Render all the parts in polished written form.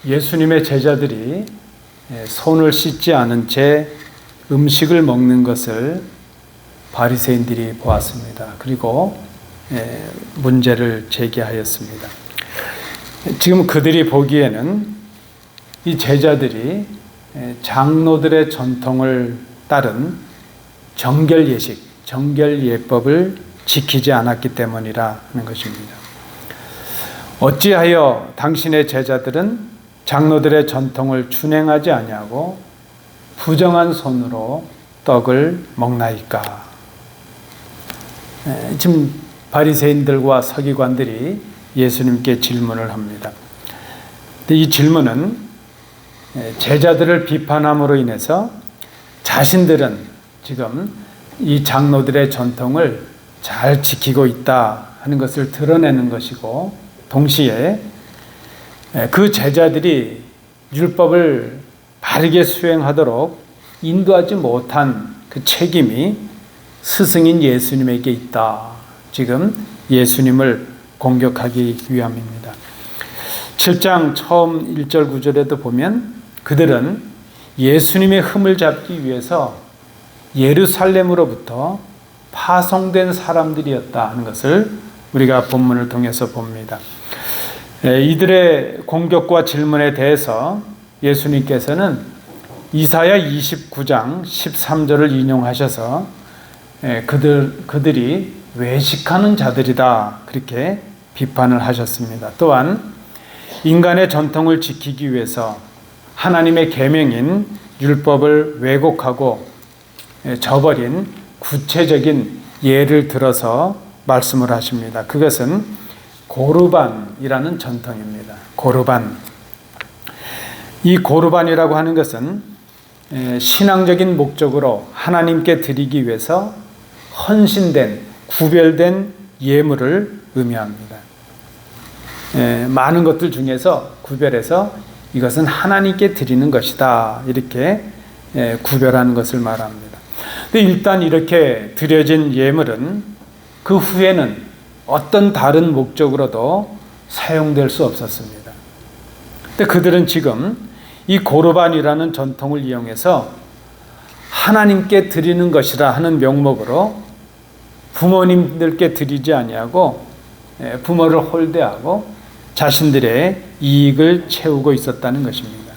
예수님의 제자들이 손을 씻지 않은 채 음식을 먹는 것을 바리새인들이 보았습니다. 그리고 문제를 제기하였습니다. 지금 그들이 보기에는 이 제자들이 장로들의 전통을 따른 정결예식, 정결예법을 지키지 않았기 때문이라 하는 것입니다. 어찌하여 당신의 제자들은 장로들의 전통을 준행하지 아니하고 부정한 손으로 떡을 먹나이까? 지금 바리새인들과 서기관들이 예수님께 질문을 합니다. 근데 이 질문은 제자들을 비판함으로 인해서 자신들은 지금 이 장로들의 전통을 잘 지키고 있다 하는 것을 드러내는 것이고, 동시에 그 제자들이 율법을 바르게 수행하도록 인도하지 못한 그 책임이 스승인 예수님에게 있다. 지금 예수님을 공격하기 위함입니다. 7장 처음 1절 9절에도 보면 그들은 예수님의 흠을 잡기 위해서 예루살렘으로부터 파송된 사람들이었다 하는 것을 우리가 본문을 통해서 봅니다. 이들의 공격과 질문에 대해서 예수님께서는 이사야 29장 13절을 인용하셔서 그들이 외식하는 자들이다 그렇게 비판을 하셨습니다. 또한 인간의 전통을 지키기 위해서 하나님의 계명인 율법을 왜곡하고 저버린 구체적인 예를 들어서 말씀을 하십니다. 그것은 고르반이라는 전통입니다. 고르반. 이 고르반이라고 하는 것은 신앙적인 목적으로 하나님께 드리기 위해서 헌신된, 구별된 예물을 의미합니다. 많은 것들 중에서 구별해서 이것은 하나님께 드리는 것이다 이렇게 구별하는 것을 말합니다. 근데 일단 이렇게 드려진 예물은 그 후에는 어떤 다른 목적으로도 사용될 수 없었습니다. 근데 그들은 지금 이 고르반이라는 전통을 이용해서 하나님께 드리는 것이라 하는 명목으로 부모님들께 드리지 아니하고 부모를 홀대하고 자신들의 이익을 채우고 있었다는 것입니다.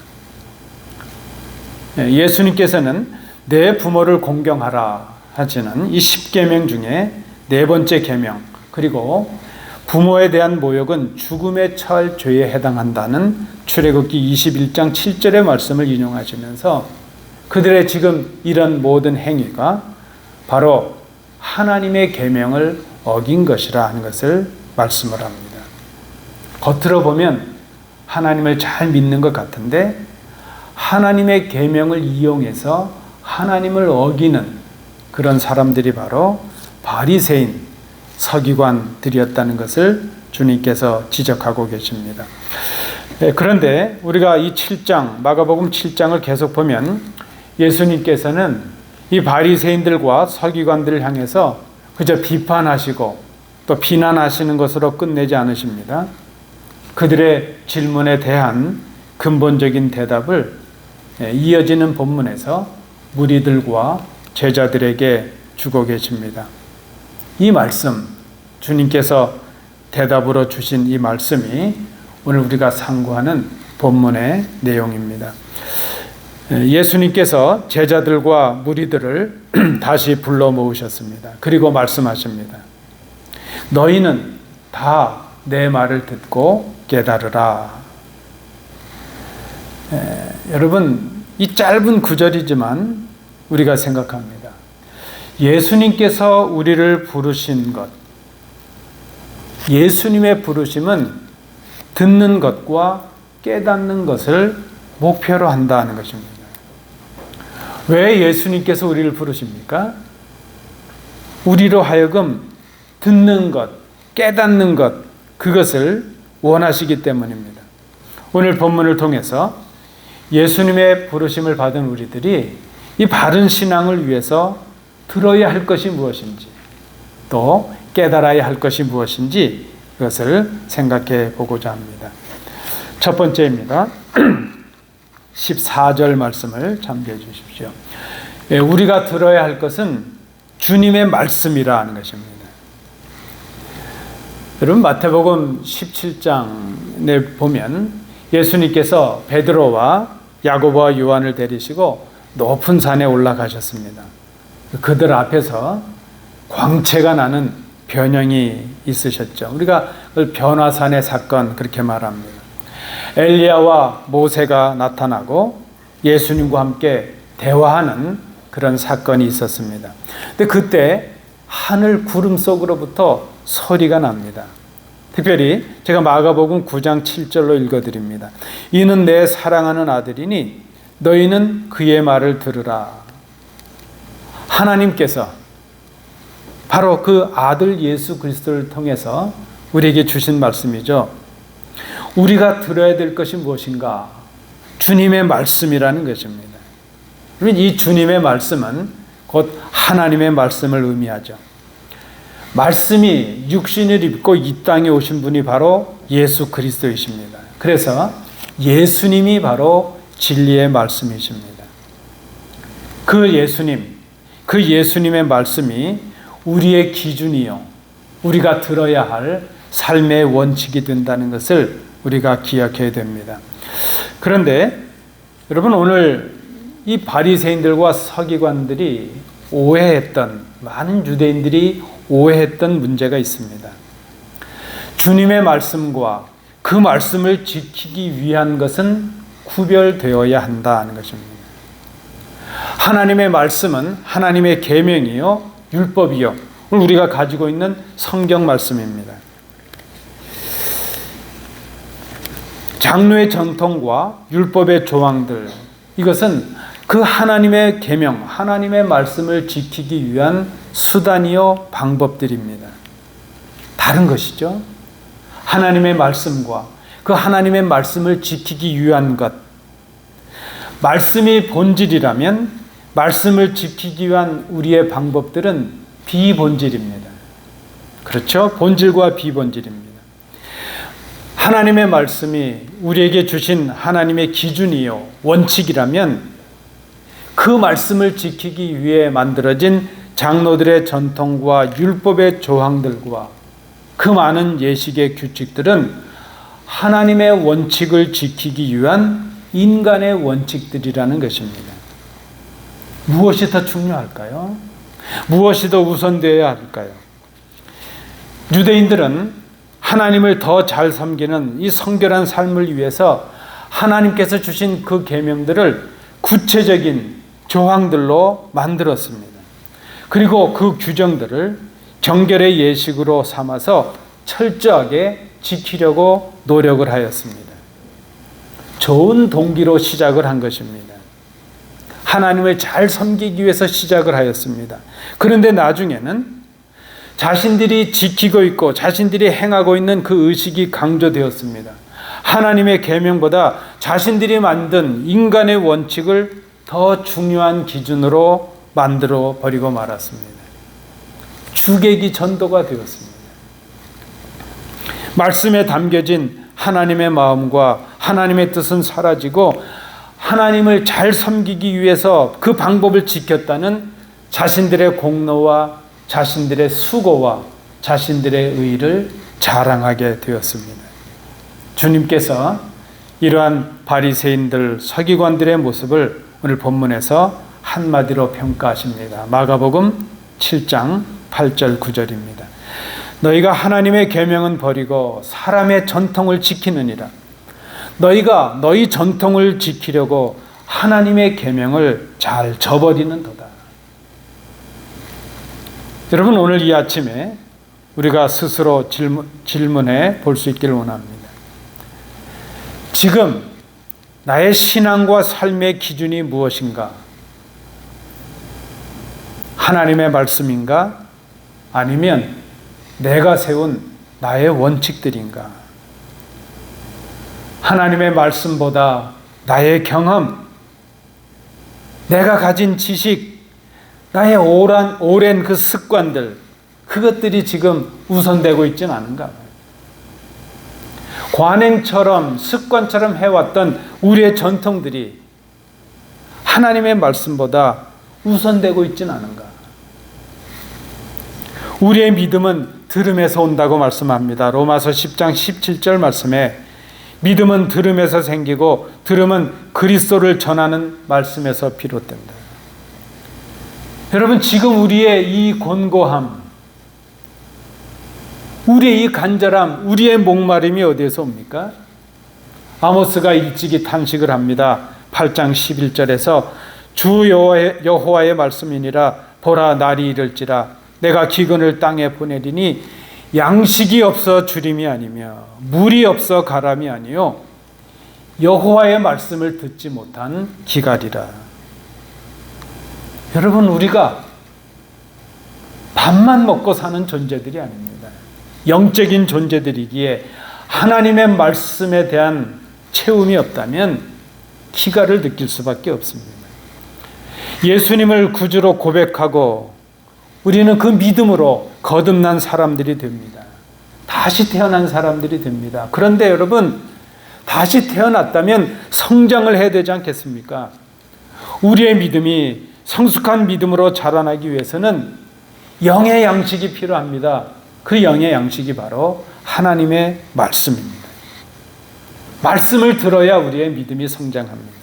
예수님께서는 내 부모를 공경하라 하시는 이 10계명 중에 네 번째 계명, 그리고 부모에 대한 모욕은 죽음에 처할 죄에 해당한다는 출애굽기 21장 7절의 말씀을 인용하시면서 그들의 지금 이런 모든 행위가 바로 하나님의 계명을 어긴 것이라 하는 것을 말씀을 합니다. 겉으로 보면 하나님을 잘 믿는 것 같은데 하나님의 계명을 이용해서 하나님을 어기는 그런 사람들이 바로 바리새인 서기관들이었다는 것을 주님께서 지적하고 계십니다. 그런데 우리가 이 7장, 마가복음 7장을 계속 보면 예수님께서는 이 바리새인들과 서기관들을 향해서 그저 비판하시고 또 비난하시는 것으로 끝내지 않으십니다. 그들의 질문에 대한 근본적인 대답을 이어지는 본문에서 무리들과 제자들에게 주고 계십니다. 이 말씀, 주님께서 대답으로 주신 이 말씀이 오늘 우리가 상고하는 본문의 내용입니다. 예수님께서 제자들과 무리들을 다시 불러 모으셨습니다. 그리고 말씀하십니다. 너희는 다 내 말을 듣고 깨달으라. 여러분, 이 짧은 구절이지만 우리가 생각합니다. 예수님께서 우리를 부르신 것, 예수님의 부르심은 듣는 것과 깨닫는 것을 목표로 한다는 것입니다. 왜 예수님께서 우리를 부르십니까? 우리로 하여금 듣는 것, 깨닫는 것, 그것을 원하시기 때문입니다. 오늘 본문을 통해서 예수님의 부르심을 받은 우리들이 이 바른 신앙을 위해서 들어야 할 것이 무엇인지, 또 깨달아야 할 것이 무엇인지 그것을 생각해 보고자 합니다. 첫 번째입니다. 14절 말씀을 참조해 주십시오. 우리가 들어야 할 것은 주님의 말씀이라 하는 것입니다. 여러분 마태복음 17장에 보면 예수님께서 베드로와 야고보와 요한을 데리시고 높은 산에 올라가셨습니다. 그들 앞에서 광채가 나는 변형이 있으셨죠. 우리가 그걸 변화산의 사건 그렇게 말합니다. 엘리야와 모세가 나타나고 예수님과 함께 대화하는 그런 사건이 있었습니다. 근데 그때 하늘 구름 속으로부터 소리가 납니다. 특별히 제가 마가복음 9장 7절로 읽어드립니다. 이는 내 사랑하는 아들이니 너희는 그의 말을 들으라. 하나님께서 바로 그 아들 예수 그리스도를 통해서 우리에게 주신 말씀이죠. 우리가 들어야 될 것이 무엇인가? 주님의 말씀이라는 것입니다. 이 주님의 말씀은 곧 하나님의 말씀을 의미하죠. 말씀이 육신을 입고 이 땅에 오신 분이 바로 예수 그리스도이십니다. 그래서 예수님이 바로 진리의 말씀이십니다. 그 예수님의 말씀이 우리의 기준이요, 우리가 들어야 할 삶의 원칙이 된다는 것을 우리가 기억해야 됩니다. 그런데 여러분, 오늘 이 바리새인들과 서기관들이 많은 유대인들이 오해했던 문제가 있습니다. 주님의 말씀과 그 말씀을 지키기 위한 것은 구별되어야 한다는 것입니다. 하나님의 말씀은 하나님의 계명이요, 율법이요, 우리가 가지고 있는 성경 말씀입니다. 장로의 전통과 율법의 조항들, 이것은 그 하나님의 계명, 하나님의 말씀을 지키기 위한 수단이요, 방법들입니다. 다른 것이죠. 하나님의 말씀과 그 하나님의 말씀을 지키기 위한 것, 말씀이 본질이라면 말씀을 지키기 위한 우리의 방법들은 비본질입니다. 그렇죠? 본질과 비본질입니다. 하나님의 말씀이 우리에게 주신 하나님의 기준이요, 원칙이라면 그 말씀을 지키기 위해 만들어진 장로들의 전통과 율법의 조항들과 그 많은 예식의 규칙들은 하나님의 원칙을 지키기 위한 인간의 원칙들이라는 것입니다. 무엇이 더 중요할까요? 무엇이 더 우선되어야 할까요? 유대인들은 하나님을 더 잘 섬기는 이 성결한 삶을 위해서 하나님께서 주신 그 계명들을 구체적인 조항들로 만들었습니다. 그리고 그 규정들을 정결의 예식으로 삼아서 철저하게 지키려고 노력을 하였습니다. 좋은 동기로 시작을 한 것입니다. 하나님을 잘 섬기기 위해서 시작을 하였습니다. 그런데 나중에는 자신들이 지키고 있고 자신들이 행하고 있는 그 의식이 강조되었습니다. 하나님의 계명보다 자신들이 만든 인간의 원칙을 더 중요한 기준으로 만들어 버리고 말았습니다. 주객이 전도가 되었습니다. 말씀에 담겨진 하나님의 마음과 하나님의 뜻은 사라지고 하나님을 잘 섬기기 위해서 그 방법을 지켰다는 자신들의 공로와 자신들의 수고와 자신들의 의의를 자랑하게 되었습니다. 주님께서 이러한 바리새인들, 서기관들의 모습을 오늘 본문에서 한마디로 평가하십니다. 마가복음 7장 8절 9절입니다. 너희가 하나님의 계명은 버리고 사람의 전통을 지키느니라. 너희가 너희 전통을 지키려고 하나님의 계명을 잘 저버리는도다. 여러분, 오늘 이 아침에 우리가 스스로 질문해 볼 수 있기를 원합니다. 지금 나의 신앙과 삶의 기준이 무엇인가? 하나님의 말씀인가? 아니면 내가 세운 나의 원칙들인가? 하나님의 말씀보다 나의 경험, 내가 가진 지식, 나의 오랜 그 습관들, 그것들이 지금 우선되고 있지는 않은가? 관행처럼 습관처럼 해왔던 우리의 전통들이 하나님의 말씀보다 우선되고 있지는 않은가? 우리의 믿음은 들음에서 온다고 말씀합니다. 로마서 10장 17절 말씀에 믿음은 들음에서 생기고 들음은 그리스도를 전하는 말씀에서 비롯된다. 여러분, 지금 우리의 이 곤고함, 우리의 이 간절함, 우리의 목마름이 어디에서 옵니까? 아모스가 일찍이 탄식을 합니다. 8장 11절에서 주 여호와의 말씀이니라. 보라, 날이 이를지라 내가 기근을 땅에 보내리니 양식이 없어 주림이 아니며 물이 없어 가람이 아니요 여호와의 말씀을 듣지 못한 기갈이라. 여러분, 우리가 밥만 먹고 사는 존재들이 아닙니다. 영적인 존재들이기에 하나님의 말씀에 대한 채움이 없다면 기갈을 느낄 수밖에 없습니다. 예수님을 구주로 고백하고 우리는 그 믿음으로 거듭난 사람들이 됩니다. 다시 태어난 사람들이 됩니다. 그런데 여러분, 다시 태어났다면 성장을 해야 되지 않겠습니까? 우리의 믿음이 성숙한 믿음으로 자라나기 위해서는 영의 양식이 필요합니다. 그 영의 양식이 바로 하나님의 말씀입니다. 말씀을 들어야 우리의 믿음이 성장합니다.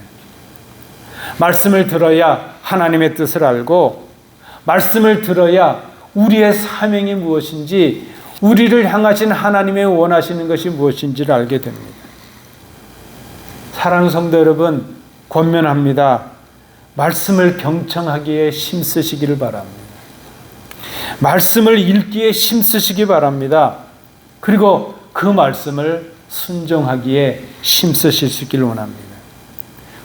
말씀을 들어야 하나님의 뜻을 알고, 말씀을 들어야 우리의 사명이 무엇인지, 우리를 향하신 하나님의 원하시는 것이 무엇인지를 알게 됩니다. 사랑하는 성도 여러분, 권면합니다. 말씀을 경청하기에 힘쓰시기를 바랍니다. 말씀을 읽기에 힘쓰시기 바랍니다. 그리고 그 말씀을 순종하기에 힘쓰실 수 있기를 원합니다.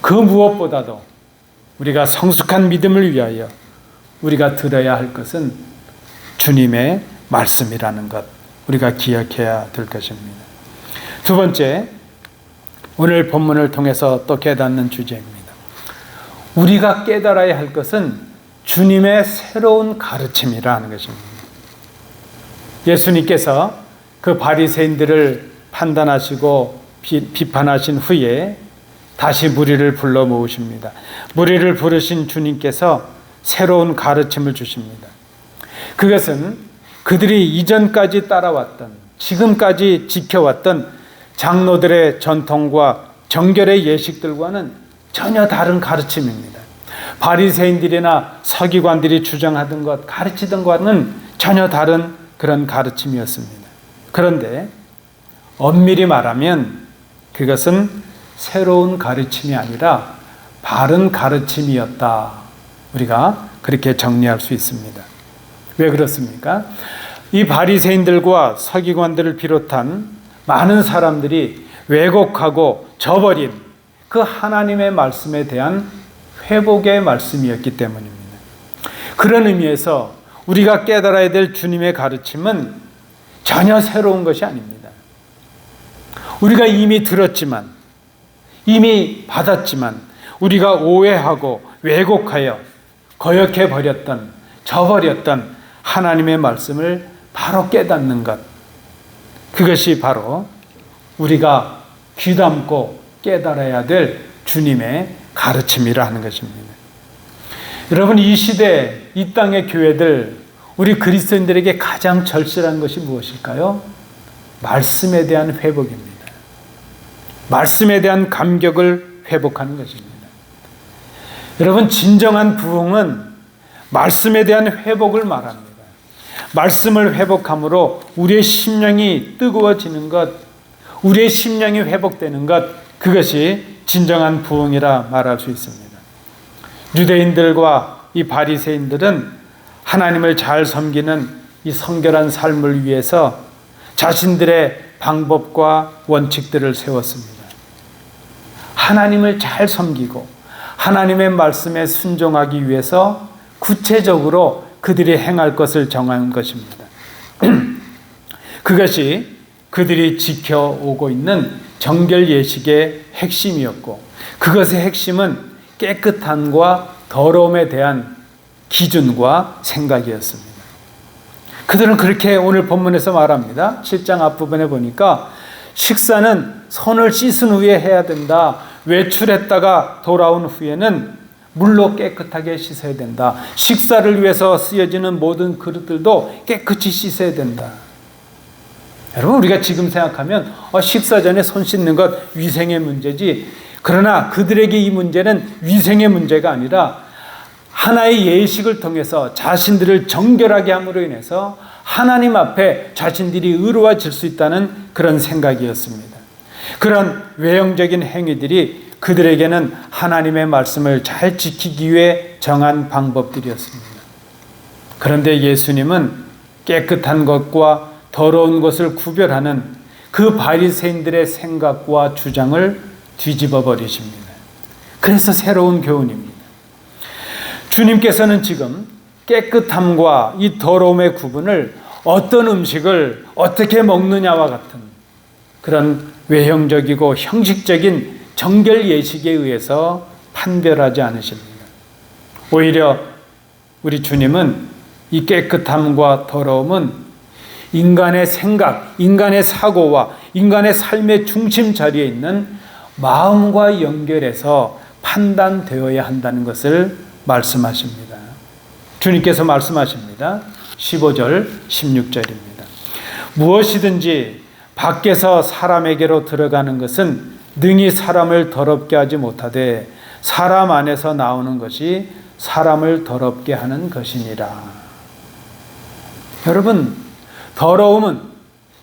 그 무엇보다도 우리가 성숙한 믿음을 위하여 우리가 들어야 할 것은 주님의 말씀이라는 것, 우리가 기억해야 될 것입니다. 두 번째, 오늘 본문을 통해서 또 깨닫는 주제입니다. 우리가 깨달아야 할 것은 주님의 새로운 가르침이라는 것입니다. 예수님께서 그 바리새인들을 판단하시고 비판하신 후에 다시 무리를 불러 모으십니다. 무리를 부르신 주님께서 새로운 가르침을 주십니다. 그것은 그들이 이전까지 따라왔던, 지금까지 지켜왔던 장로들의 전통과 정결의 예식들과는 전혀 다른 가르침입니다. 바리새인들이나 서기관들이 주장하던 것, 가르치던 것과는 전혀 다른 그런 가르침이었습니다. 그런데 엄밀히 말하면 그것은 새로운 가르침이 아니라 바른 가르침이었다. 우리가 그렇게 정리할 수 있습니다. 왜 그렇습니까? 이 바리새인들과 서기관들을 비롯한 많은 사람들이 왜곡하고 저버린 그 하나님의 말씀에 대한 회복의 말씀이었기 때문입니다. 그런 의미에서 우리가 깨달아야 될 주님의 가르침은 전혀 새로운 것이 아닙니다. 우리가 이미 들었지만, 이미 받았지만 우리가 오해하고 왜곡하여 거역해버렸던, 저버렸던 하나님의 말씀을 바로 깨닫는 것, 그것이 바로 우리가 귀담고 깨달아야 될 주님의 가르침이라 하는 것입니다. 여러분, 이 시대, 이 땅의 교회들, 우리 그리스도인들에게 가장 절실한 것이 무엇일까요? 말씀에 대한 회복입니다. 말씀에 대한 감격을 회복하는 것입니다. 여러분, 진정한 부흥은 말씀에 대한 회복을 말합니다. 말씀을 회복함으로 우리의 심령이 뜨거워지는 것, 우리의 심령이 회복되는 것, 그것이 진정한 부흥이라 말할 수 있습니다. 유대인들과 이 바리새인들은 하나님을 잘 섬기는 이 성결한 삶을 위해서 자신들의 방법과 원칙들을 세웠습니다. 하나님을 잘 섬기고 하나님의 말씀에 순종하기 위해서 구체적으로 그들이 행할 것을 정한 것입니다. 그것이 그들이 지켜오고 있는 정결 예식의 핵심이었고, 그것의 핵심은 깨끗함과 더러움에 대한 기준과 생각이었습니다. 그들은 그렇게 오늘 본문에서 말합니다. 7장 앞부분에 보니까 식사는 손을 씻은 후에 해야 된다. 외출했다가 돌아온 후에는 물로 깨끗하게 씻어야 된다. 식사를 위해서 쓰여지는 모든 그릇들도 깨끗이 씻어야 된다. 여러분, 우리가 지금 생각하면 식사 전에 손 씻는 것 위생의 문제지. 그러나 그들에게 이 문제는 위생의 문제가 아니라 하나의 예식을 통해서 자신들을 정결하게 함으로 인해서 하나님 앞에 자신들이 의로워질 수 있다는 그런 생각이었습니다. 그런 외형적인 행위들이 그들에게는 하나님의 말씀을 잘 지키기 위해 정한 방법들이었습니다. 그런데 예수님은 깨끗한 것과 더러운 것을 구별하는 그 바리새인들의 생각과 주장을 뒤집어 버리십니다. 그래서 새로운 교훈입니다. 주님께서는 지금 깨끗함과 이 더러움의 구분을 어떤 음식을 어떻게 먹느냐와 같은 그런 외형적이고 형식적인 정결 예식에 의해서 판별하지 않으십니다. 오히려 우리 주님은 이 깨끗함과 더러움은 인간의 생각, 인간의 사고와 인간의 삶의 중심 자리에 있는 마음과 연결해서 판단되어야 한다는 것을 말씀하십니다. 주님께서 말씀하십니다. 15절, 16절입니다. 무엇이든지 밖에서 사람에게로 들어가는 것은 능히 사람을 더럽게 하지 못하되 사람 안에서 나오는 것이 사람을 더럽게 하는 것이니라. 여러분, 더러움은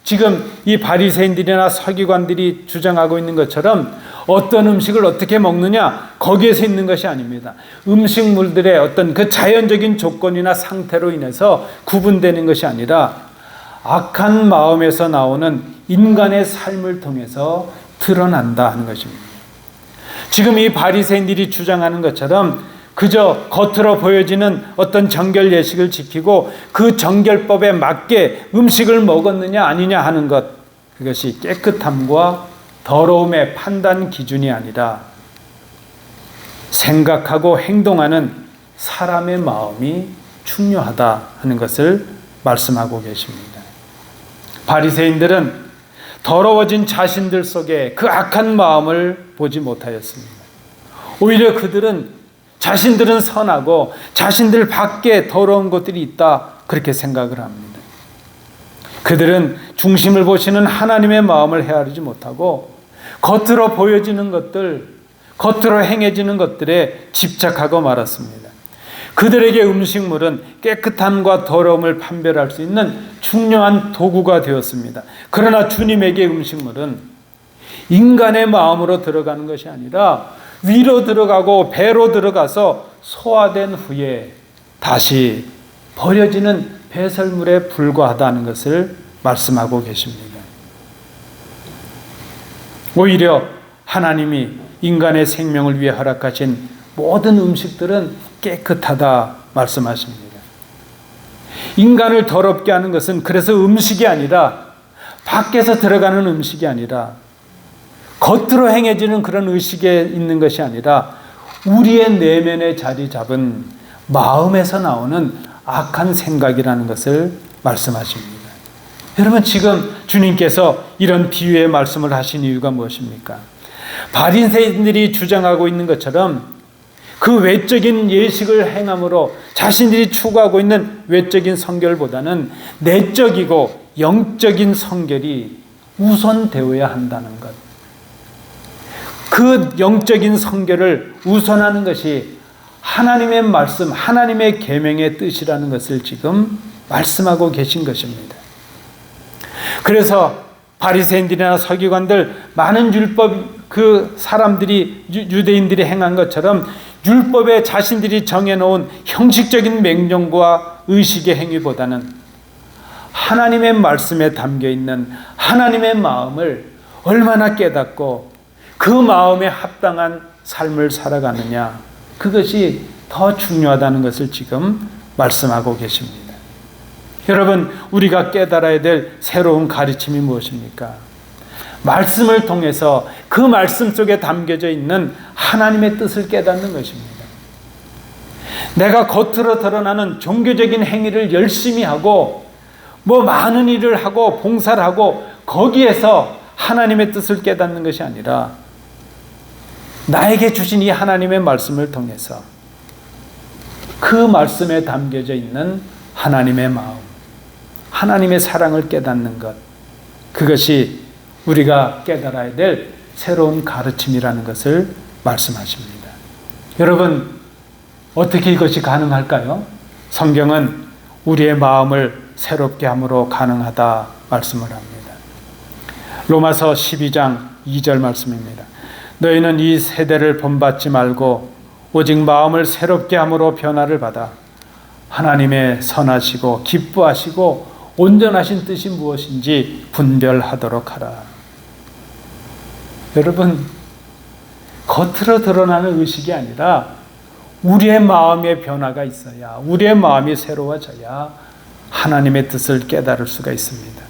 지금 이 바리새인들이나 서기관들이 주장하고 있는 것처럼 어떤 음식을 어떻게 먹느냐 거기에서 있는 것이 아닙니다. 음식물들의 어떤 그 자연적인 조건이나 상태로 인해서 구분되는 것이 아니라 악한 마음에서 나오는 인간의 삶을 통해서 드러난다 하는 것입니다. 지금 이 바리새인들이 주장하는 것처럼 그저 겉으로 보여지는 어떤 정결 예식을 지키고 그 정결법에 맞게 음식을 먹었느냐 아니냐 하는 것, 그것이 깨끗함과 더러움의 판단 기준이 아니라 생각하고 행동하는 사람의 마음이 중요하다 하는 것을 말씀하고 계십니다. 바리새인들은 더러워진 자신들 속에 그 악한 마음을 보지 못하였습니다. 오히려 그들은 자신들은 선하고 자신들 밖에 더러운 것들이 있다 그렇게 생각을 합니다. 그들은 중심을 보시는 하나님의 마음을 헤아리지 못하고 겉으로 보여지는 것들, 겉으로 행해지는 것들에 집착하고 말았습니다. 그들에게 음식물은 깨끗함과 더러움을 판별할 수 있는 중요한 도구가 되었습니다. 그러나 주님에게 음식물은 인간의 마음으로 들어가는 것이 아니라 위로 들어가고 배로 들어가서 소화된 후에 다시 버려지는 배설물에 불과하다는 것을 말씀하고 계십니다. 오히려 하나님이 인간의 생명을 위해 허락하신 모든 음식들은 깨끗하다 말씀하십니다. 인간을 더럽게 하는 것은 그래서 음식이 아니라 밖에서 들어가는 음식이 아니라 겉으로 행해지는 그런 의식에 있는 것이 아니라 우리의 내면에 자리 잡은 마음에서 나오는 악한 생각이라는 것을 말씀하십니다. 여러분, 지금 주님께서 이런 비유의 말씀을 하신 이유가 무엇입니까? 바리새인들이 주장하고 있는 것처럼 그 외적인 예식을 행함으로 자신들이 추구하고 있는 외적인 성결보다는 내적이고 영적인 성결이 우선되어야 한다는 것. 그 영적인 성결을 우선하는 것이 하나님의 말씀, 하나님의 계명의 뜻이라는 것을 지금 말씀하고 계신 것입니다. 그래서 바리새인들이나 서기관들, 많은 율법 그 사람들이 유대인들이 행한 것처럼 율법에 자신들이 정해놓은 형식적인 명령과 의식의 행위보다는 하나님의 말씀에 담겨있는 하나님의 마음을 얼마나 깨닫고 그 마음에 합당한 삶을 살아가느냐, 그것이 더 중요하다는 것을 지금 말씀하고 계십니다. 여러분, 우리가 깨달아야 될 새로운 가르침이 무엇입니까? 말씀을 통해서 그 말씀 속에 담겨져 있는 하나님의 뜻을 깨닫는 것입니다. 내가 겉으로 드러나는 종교적인 행위를 열심히 하고 많은 일을 하고 봉사를 하고 거기에서 하나님의 뜻을 깨닫는 것이 아니라 나에게 주신 이 하나님의 말씀을 통해서 그 말씀에 담겨져 있는 하나님의 마음, 하나님의 사랑을 깨닫는 것, 그것이 우리가 깨달아야 될 새로운 가르침이라는 것을 말씀하십니다. 여러분, 어떻게 이것이 가능할까요? 성경은 우리의 마음을 새롭게 함으로 가능하다 말씀을 합니다. 로마서 12장 2절 말씀입니다. 너희는 이 세대를 본받지 말고 오직 마음을 새롭게 함으로 변화를 받아 하나님의 선하시고 기뻐하시고 온전하신 뜻이 무엇인지 분별하도록 하라. 여러분, 겉으로 드러나는 의식이 아니라 우리의 마음의 변화가 있어야, 우리의 마음이 새로워져야 하나님의 뜻을 깨달을 수가 있습니다.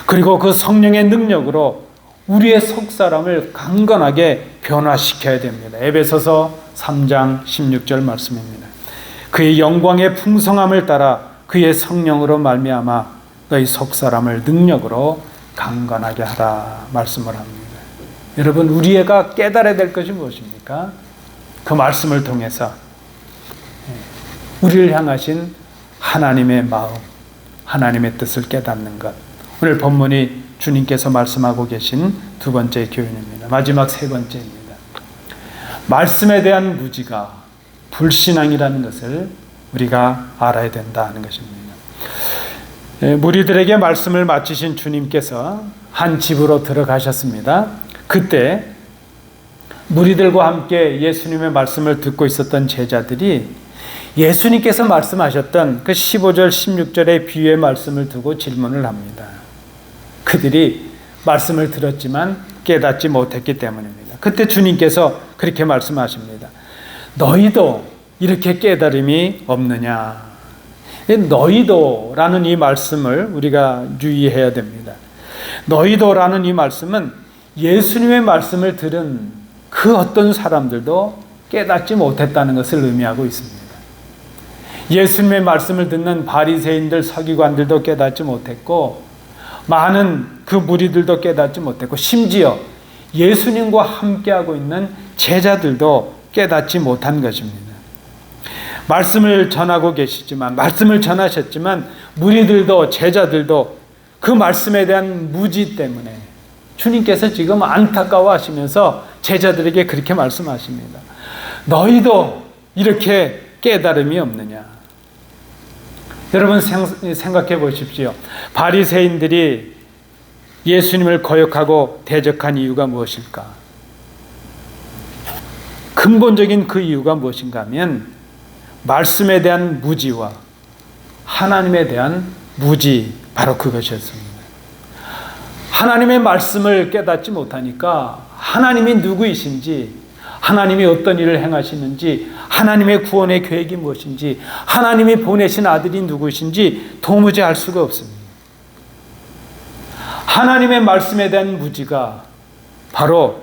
그리고 그 성령의 능력으로 우리의 속사람을 강건하게 변화시켜야 됩니다. 에베소서 3장 16절 말씀입니다. 그의 영광의 풍성함을 따라 그의 성령으로 말미암아 너희 속사람을 능력으로 강건하게 하라 말씀을 합니다. 여러분, 우리가 깨달아야 될 것이 무엇입니까? 그 말씀을 통해서 우리를 향하신 하나님의 마음, 하나님의 뜻을 깨닫는 것. 오늘 본문이 주님께서 말씀하고 계신 두 번째 교훈입니다. 마지막 세 번째입니다. 말씀에 대한 무지가 불신앙이라는 것을 우리가 알아야 된다 하는 것입니다. 무리들에게 말씀을 마치신 주님께서 한 집으로 들어가셨습니다. 그때 무리들과 함께 예수님의 말씀을 듣고 있었던 제자들이 예수님께서 말씀하셨던 그 15절 16절의 비유의 말씀을 두고 질문을 합니다. 그들이 말씀을 들었지만 깨닫지 못했기 때문입니다. 그때 주님께서 그렇게 말씀하십니다. 너희도 이렇게 깨달음이 없느냐. 너희도라는 이 말씀을 우리가 유의해야 됩니다. 너희도라는 이 말씀은 예수님의 말씀을 들은 그 어떤 사람들도 깨닫지 못했다는 것을 의미하고 있습니다. 예수님의 말씀을 듣는 바리새인들, 서기관들도 깨닫지 못했고 많은 그 무리들도 깨닫지 못했고 심지어 예수님과 함께하고 있는 제자들도 깨닫지 못한 것입니다. 말씀을 전하고 계시지만, 말씀을 전하셨지만 무리들도 제자들도 그 말씀에 대한 무지 때문에 주님께서 지금 안타까워하시면서 제자들에게 그렇게 말씀하십니다. 너희도 이렇게 깨달음이 없느냐. 여러분 생각해 보십시오. 바리새인들이 예수님을 거역하고 대적한 이유가 무엇일까? 근본적인 그 이유가 무엇인가 하면 말씀에 대한 무지와 하나님에 대한 무지, 바로 그것이었습니다. 하나님의 말씀을 깨닫지 못하니까 하나님이 누구이신지, 하나님이 어떤 일을 행하시는지, 하나님의 구원의 계획이 무엇인지, 하나님이 보내신 아들이 누구이신지 도무지 알 수가 없습니다. 하나님의 말씀에 대한 무지가 바로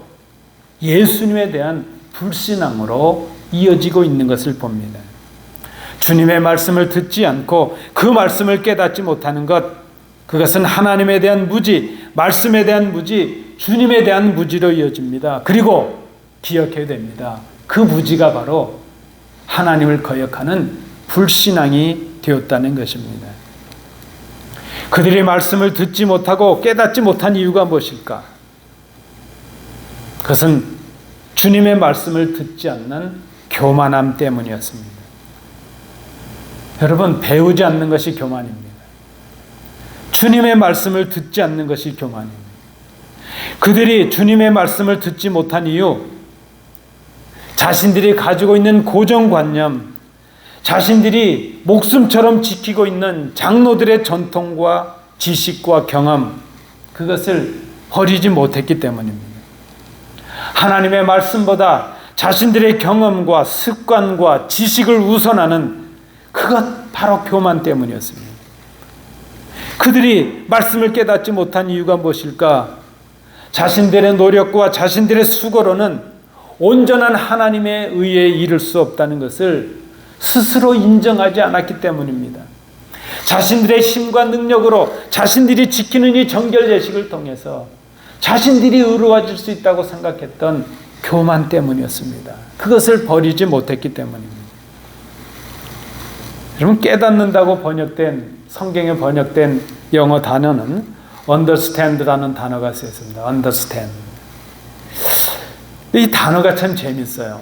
예수님에 대한 불신앙으로 이어지고 있는 것을 봅니다. 주님의 말씀을 듣지 않고 그 말씀을 깨닫지 못하는 것, 그것은 하나님에 대한 무지, 말씀에 대한 무지, 주님에 대한 무지로 이어집니다. 그리고 기억해야 됩니다. 그 무지가 바로 하나님을 거역하는 불신앙이 되었다는 것입니다. 그들이 말씀을 듣지 못하고 깨닫지 못한 이유가 무엇일까? 그것은 주님의 말씀을 듣지 않는 교만함 때문이었습니다. 여러분, 배우지 않는 것이 교만입니다. 주님의 말씀을 듣지 않는 것이 교만입니다. 그들이 주님의 말씀을 듣지 못한 이유, 자신들이 가지고 있는 고정관념, 자신들이 목숨처럼 지키고 있는 장로들의 전통과 지식과 경험, 그것을 버리지 못했기 때문입니다. 하나님의 말씀보다 자신들의 경험과 습관과 지식을 우선하는 그것 바로 교만 때문이었습니다. 그들이 말씀을 깨닫지 못한 이유가 무엇일까? 자신들의 노력과 자신들의 수고로는 온전한 하나님의 의에 이를 수 없다는 것을 스스로 인정하지 않았기 때문입니다. 자신들의 힘과 능력으로 자신들이 지키는 이 정결 예식을 통해서 자신들이 의로워질 수 있다고 생각했던 교만 때문이었습니다. 그것을 버리지 못했기 때문입니다. 여러분, 깨닫는다고 번역된, 성경에 번역된 영어 단어는 understand라는 단어가 쓰였습니다. understand. 이 단어가 참 재밌어요.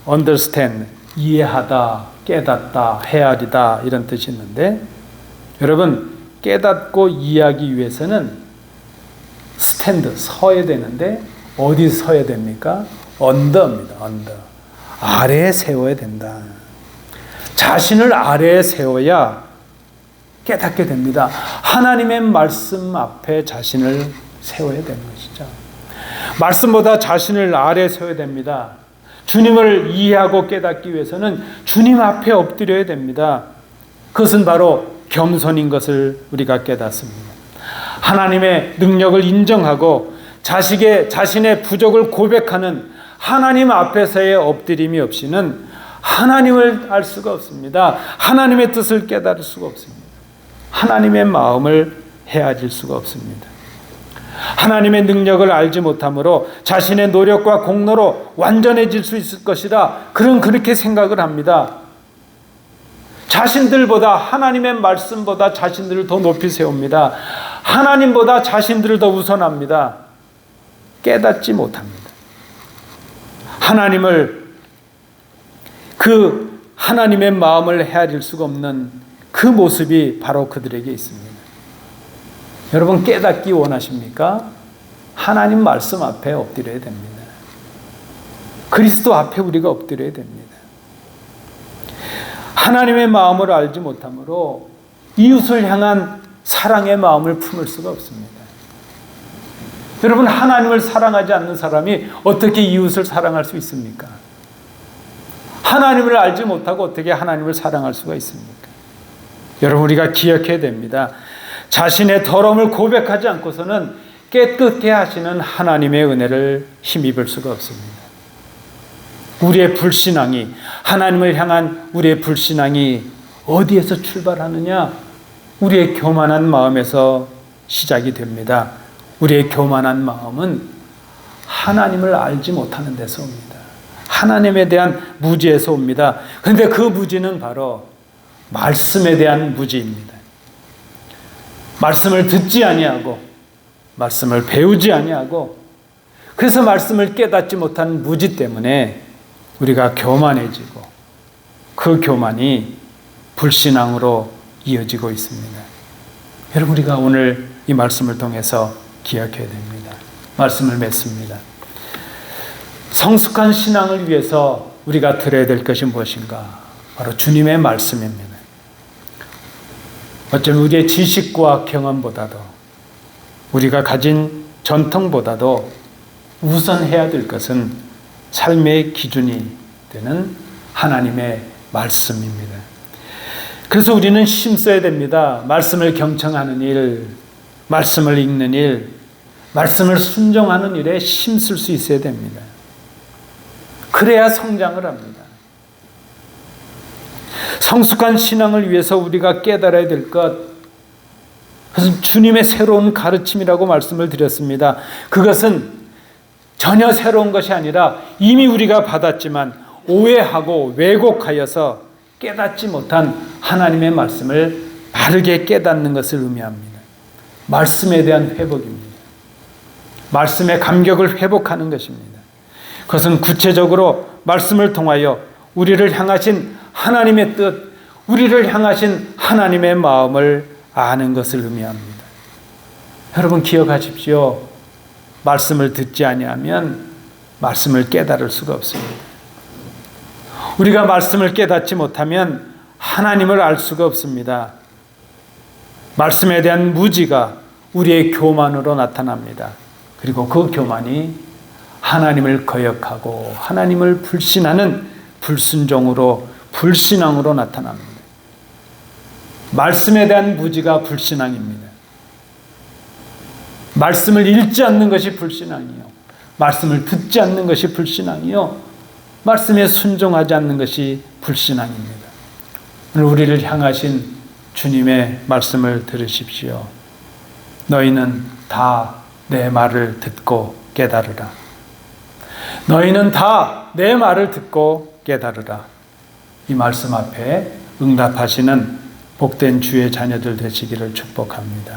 understand, 이해하다, 깨닫다, 헤아리다, 이런 뜻이 있는데, 여러분, 깨닫고 이해하기 위해서는 stand, 서야 되는데 어디 서야 됩니까? 언더입니다. 언더. 아래에 세워야 된다. 자신을 아래에 세워야 깨닫게 됩니다. 하나님의 말씀 앞에 자신을 세워야 되는 것이죠. 말씀보다 자신을 아래에 세워야 됩니다. 주님을 이해하고 깨닫기 위해서는 주님 앞에 엎드려야 됩니다. 그것은 바로 겸손인 것을 우리가 깨닫습니다. 하나님의 능력을 인정하고 자신의 부족을 고백하는 하나님 앞에서의 엎드림이 없이는 하나님을 알 수가 없습니다. 하나님의 뜻을 깨달을 수가 없습니다. 하나님의 마음을 헤아릴 수가 없습니다. 하나님의 능력을 알지 못함으로 자신의 노력과 공로로 완전해질 수 있을 것이다. 그렇게 생각을 합니다. 자신들보다, 하나님의 말씀보다 자신들을 더 높이 세웁니다. 하나님보다 자신들을 더 우선합니다. 깨닫지 못합니다. 하나님의 마음을 헤아릴 수가 없는 그 모습이 바로 그들에게 있습니다. 여러분, 깨닫기 원하십니까? 하나님 말씀 앞에 엎드려야 됩니다. 그리스도 앞에 우리가 엎드려야 됩니다. 하나님의 마음을 알지 못함으로 이웃을 향한 사랑의 마음을 품을 수가 없습니다. 여러분, 하나님을 사랑하지 않는 사람이 어떻게 이웃을 사랑할 수 있습니까? 하나님을 알지 못하고 어떻게 하나님을 사랑할 수가 있습니까? 여러분, 우리가 기억해야 됩니다. 자신의 더러움을 고백하지 않고서는 깨끗게 하시는 하나님의 은혜를 힘입을 수가 없습니다. 우리의 불신앙이, 하나님을 향한 우리의 불신앙이 어디에서 출발하느냐? 우리의 교만한 마음에서 시작이 됩니다. 우리의 교만한 마음은 하나님을 알지 못하는 데서 옵니다. 하나님에 대한 무지에서 옵니다. 그런데 그 무지는 바로 말씀에 대한 무지입니다. 말씀을 듣지 아니하고, 말씀을 배우지 아니하고, 그래서 말씀을 깨닫지 못한 무지 때문에 우리가 교만해지고, 그 교만이 불신앙으로 이어지고 있습니다. 여러분, 우리가 오늘 이 말씀을 통해서 기억해야 됩니다. 말씀을 맺습니다. 성숙한 신앙을 위해서 우리가 들어야 될 것이 무엇인가? 바로 주님의 말씀입니다. 어쩌면 우리의 지식과 경험보다도, 우리가 가진 전통보다도 우선해야 될 것은 삶의 기준이 되는 하나님의 말씀입니다. 그래서 우리는 힘써야 됩니다. 말씀을 경청하는 일, 말씀을 읽는 일, 말씀을 순종하는 일에 힘쓸 수 있어야 됩니다. 그래야 성장을 합니다. 성숙한 신앙을 위해서 우리가 깨달아야 될 것, 그것은 주님의 새로운 가르침이라고 말씀을 드렸습니다. 그것은 전혀 새로운 것이 아니라 이미 우리가 받았지만 오해하고 왜곡하여서 깨닫지 못한 하나님의 말씀을 바르게 깨닫는 것을 의미합니다. 말씀에 대한 회복입니다. 말씀의 감격을 회복하는 것입니다. 그것은 구체적으로 말씀을 통하여 우리를 향하신 하나님의 뜻, 우리를 향하신 하나님의 마음을 아는 것을 의미합니다. 여러분, 기억하십시오. 말씀을 듣지 아니하면 말씀을 깨달을 수가 없습니다. 우리가 말씀을 깨닫지 못하면 하나님을 알 수가 없습니다. 말씀에 대한 무지가 우리의 교만으로 나타납니다. 그리고 그 교만이 하나님을 거역하고 하나님을 불신하는 불순종으로, 불신앙으로 나타납니다. 말씀에 대한 무지가 불신앙입니다. 말씀을 읽지 않는 것이 불신앙이요, 말씀을 듣지 않는 것이 불신앙이요, 말씀에 순종하지 않는 것이 불신앙입니다. 오늘 우리를 향하신 주님의 말씀을 들으십시오. 너희는 다 내 말을 듣고 깨달으라. 너희는 다 내 말을 듣고 깨달으라. 이 말씀 앞에 응답하시는 복된 주의 자녀들 되시기를 축복합니다.